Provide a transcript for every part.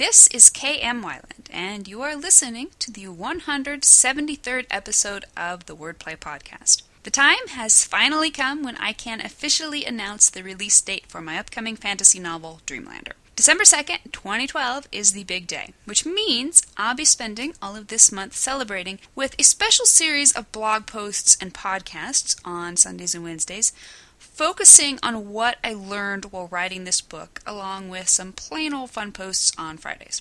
This is K.M. Wyland, and you are listening to the 173rd episode of the Wordplay Podcast. The time has finally come when I can officially announce the release date for my upcoming fantasy novel, Dreamlander. December 2nd, 2012 is the big day, which means I'll be spending all of this month celebrating with a special series of blog posts and podcasts on Sundays and Wednesdays, focusing on what I learned while writing this book, along with some plain old fun posts on Fridays.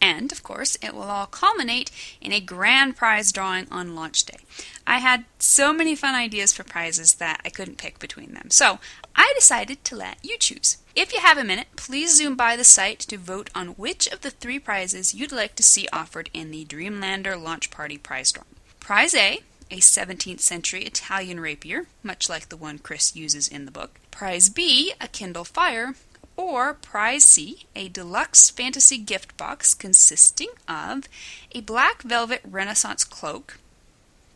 And, of course, it will all culminate in a grand prize drawing on launch day. I had so many fun ideas for prizes that I couldn't pick between them, so I decided to let you choose. If you have a minute, please zoom by the site to vote on which of the 3 prizes you'd like to see offered in the Dreamlander Launch Party prize drawing. Prize A, a 17th century Italian rapier, much like the one Chris uses in the book. Prize B, a Kindle Fire. Or Prize C, a deluxe fantasy gift box consisting of a black velvet Renaissance cloak,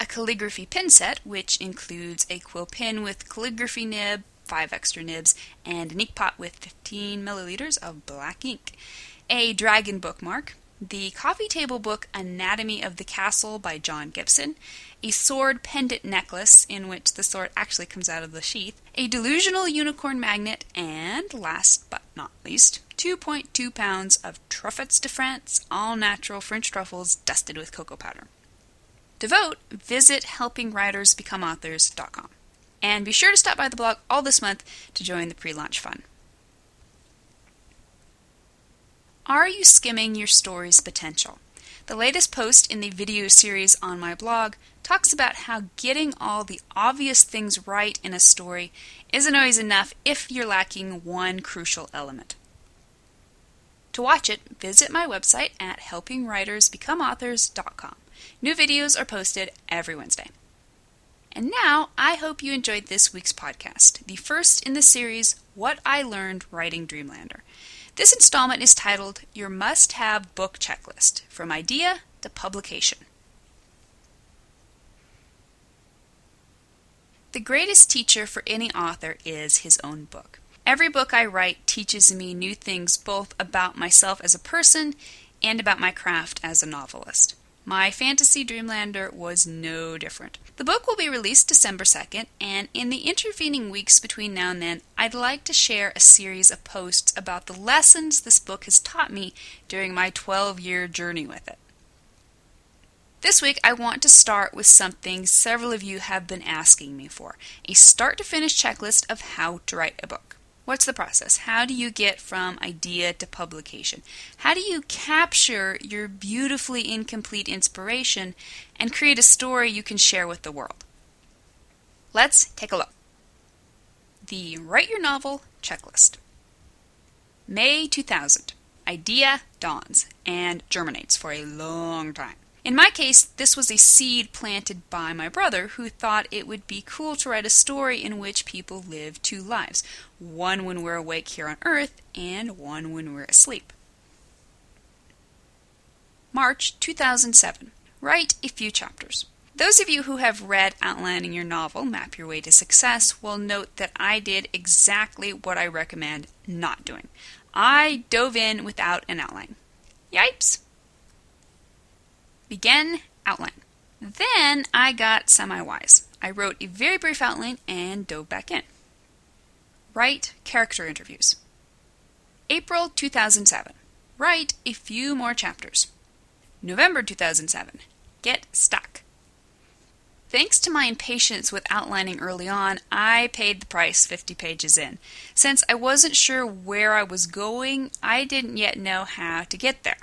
a calligraphy pin set, which includes a quill pin with calligraphy nib, 5 extra nibs, and an ink pot with 15 milliliters of black ink, a dragon bookmark, the coffee table book Anatomy of the Castle by John Gibson, a sword pendant necklace in which the sword actually comes out of the sheath, a delusional unicorn magnet, and last but not least, 2.2 pounds of Truffets de France, all-natural French truffles dusted with cocoa powder. To vote, visit helpingwritersbecomeauthors.com. And be sure to stop by the blog all this month to join the pre-launch fun. Are you skimming your story's potential? The latest post in the video series on my blog talks about how getting all the obvious things right in a story isn't always enough if you're lacking one crucial element. To watch it, visit my website at helpingwritersbecomeauthors.com. New videos are posted every Wednesday. And now, I hope you enjoyed this week's podcast, the first in the series, What I Learned Writing Dreamlander. This installment is titled Your Must-Have Book Checklist, From Idea to Publication. The greatest teacher for any author is his own book. Every book I write teaches me new things both about myself as a person and about my craft as a novelist. My fantasy Dreamlander was no different. The book will be released December 2nd, and in the intervening weeks between now and then, I'd like to share a series of posts about the lessons this book has taught me during my 12-year journey with it. This week, I want to start with something several of you have been asking me for, a start-to-finish checklist of how to write a book. What's the process? How do you get from idea to publication? How do you capture your beautifully incomplete inspiration and create a story you can share with the world? Let's take a look. The Write Your Novel Checklist. May 2000. Idea dawns and germinates for a long time. In my case, this was a seed planted by my brother who thought it would be cool to write a story in which people live 2 lives, one when we're awake here on Earth and one when we're asleep. March 2007. Write a few chapters. Those of you who have read Outlining Your Novel, Map Your Way to Success, will note that I did exactly what I recommend not doing. I dove in without an outline. Yipes! Begin, outline. Then I got semi-wise. I wrote a very brief outline and dove back in. Write character interviews. April 2007. Write a few more chapters. November 2007. Get stuck. Thanks to my impatience with outlining early on, I paid the price 50 pages in. Since I wasn't sure where I was going, I didn't yet know how to get there.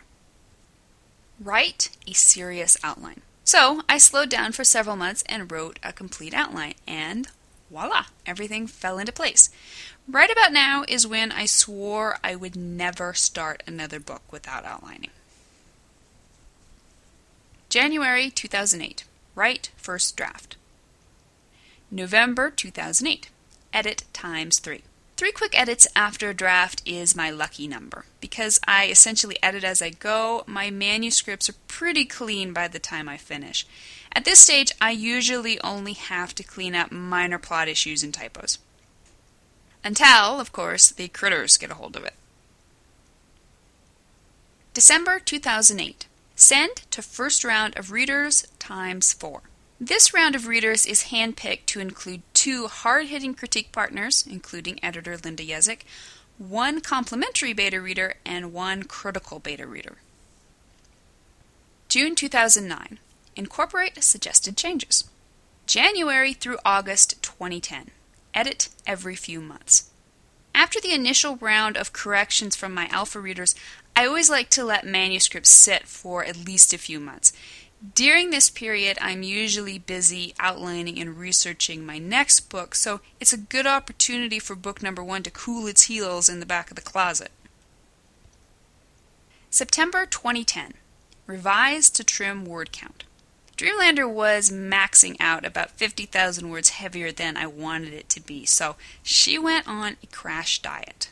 Write a serious outline. So I slowed down for several months and wrote a complete outline, and voila, everything fell into place. Right about now is when I swore I would never start another book without outlining. January 2008. Write first draft. November 2008. Edit times 3. 3 quick edits after a draft is my lucky number. Because I essentially edit as I go, my manuscripts are pretty clean by the time I finish. At this stage, I usually only have to clean up minor plot issues and typos. Until, of course, the critters get a hold of it. December 2008. Send to first round of readers ×4. This round of readers is handpicked to include 2 hard-hitting critique partners, including editor Linda Yezik, 1 complimentary beta reader, and 1 critical beta reader. June 2009. Incorporate suggested changes. January through August 2010. Edit every few months. After the initial round of corrections from my alpha readers, I always like to let manuscripts sit for at least a few months. During this period, I'm usually busy outlining and researching my next book, so it's a good opportunity for book number 1 to cool its heels in the back of the closet. September 2010. Revise to trim word count. Dreamlander was maxing out about 50,000 words heavier than I wanted it to be, so she went on a crash diet.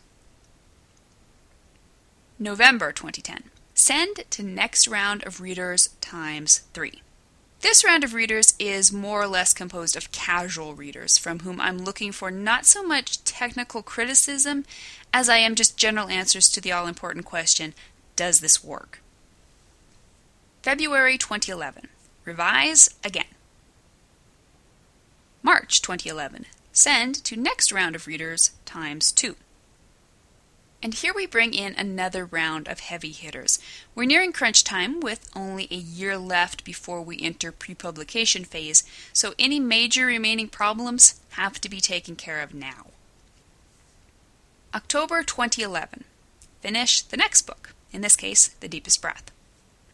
November 2010. Send to next round of readers ×3. This round of readers is more or less composed of casual readers from whom I'm looking for not so much technical criticism as I am just general answers to the all-important question, does this work? February 2011. Revise again. March 2011. Send to next round of readers ×2. And here we bring in another round of heavy hitters. We're nearing crunch time with only a year left before we enter pre-publication phase, so any major remaining problems have to be taken care of now. October 2011. Finish the next book, in this case, The Deepest Breath.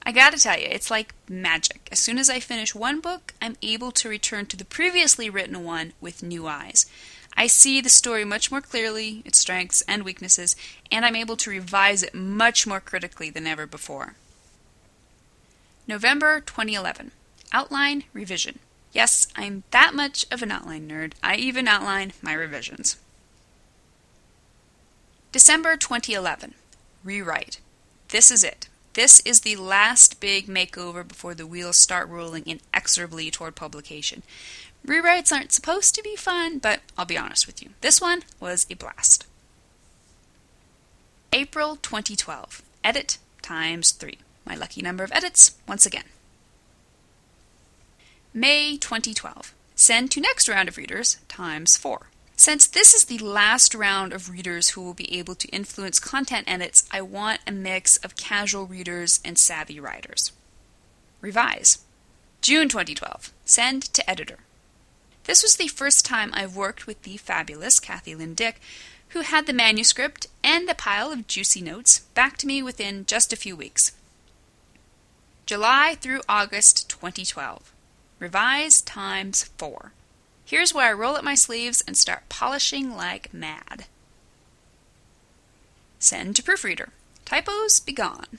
I gotta tell you, it's like magic. As soon as I finish one book, I'm able to return to the previously written one with new eyes. I see the story much more clearly, its strengths and weaknesses, and I'm able to revise it much more critically than ever before. November 2011. Outline revision. Yes, I'm that much of an outline nerd. I even outline my revisions. December 2011. Rewrite. This is it. This is the last big makeover before the wheels start rolling inexorably toward publication. Rewrites aren't supposed to be fun, but I'll be honest with you. This one was a blast. April 2012. Edit ×3. My lucky number of edits once again. May 2012. Send to next round of readers ×4. Since this is the last round of readers who will be able to influence content edits, I want a mix of casual readers and savvy writers. Revise. June 2012. Send to editor. This was the first time I've worked with the fabulous Kathy Lynn Dick, who had the manuscript and a pile of juicy notes back to me within just a few weeks. July through August 2012. Revise ×4. Here's where I roll up my sleeves and start polishing like mad. Send to proofreader. Typos be gone.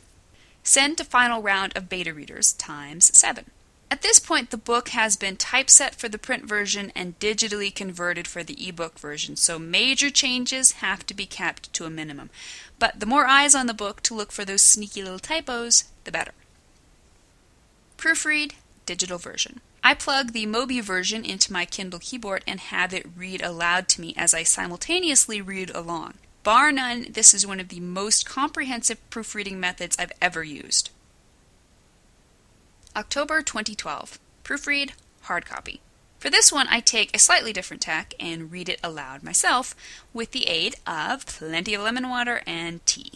Send to final round of beta readers ×7. At this point, the book has been typeset for the print version and digitally converted for the ebook version, so major changes have to be kept to a minimum. But the more eyes on the book to look for those sneaky little typos, the better. Proofread, digital version. I plug the Mobi version into my Kindle keyboard and have it read aloud to me as I simultaneously read along. Bar none, this is one of the most comprehensive proofreading methods I've ever used. October 2012. Proofread, hard copy. For this one, I take a slightly different tack and read it aloud myself with the aid of plenty of lemon water and tea.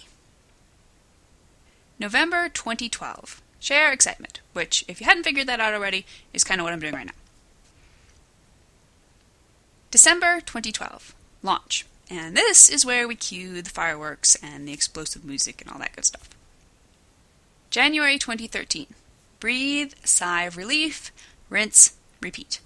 November 2012. Share excitement, which, if you hadn't figured that out already, is kind of what I'm doing right now. December 2012. Launch. And this is where we cue the fireworks and the explosive music and all that good stuff. January 2013. Breathe, sigh of relief, rinse, repeat.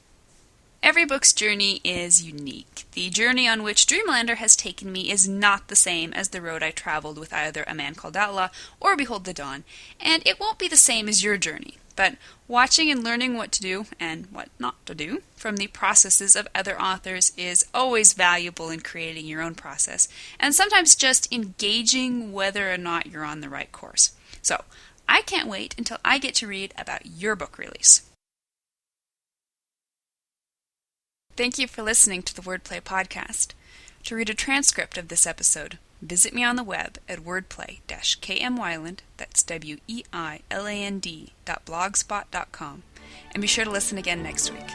Every book's journey is unique. The journey on which Dreamlander has taken me is not the same as the road I traveled with either A Man Called Outlaw or Behold the Dawn, and it won't be the same as your journey. But watching and learning what to do and what not to do from the processes of other authors is always valuable in creating your own process, and sometimes just engaging whether or not you're on the right course. So, I can't wait until I get to read about your book release. Thank you for listening to the Wordplay Podcast. To read a transcript of this episode, visit me on the web at wordplay-kmwyland, that's weiland.blogspot.com, and be sure to listen again next week.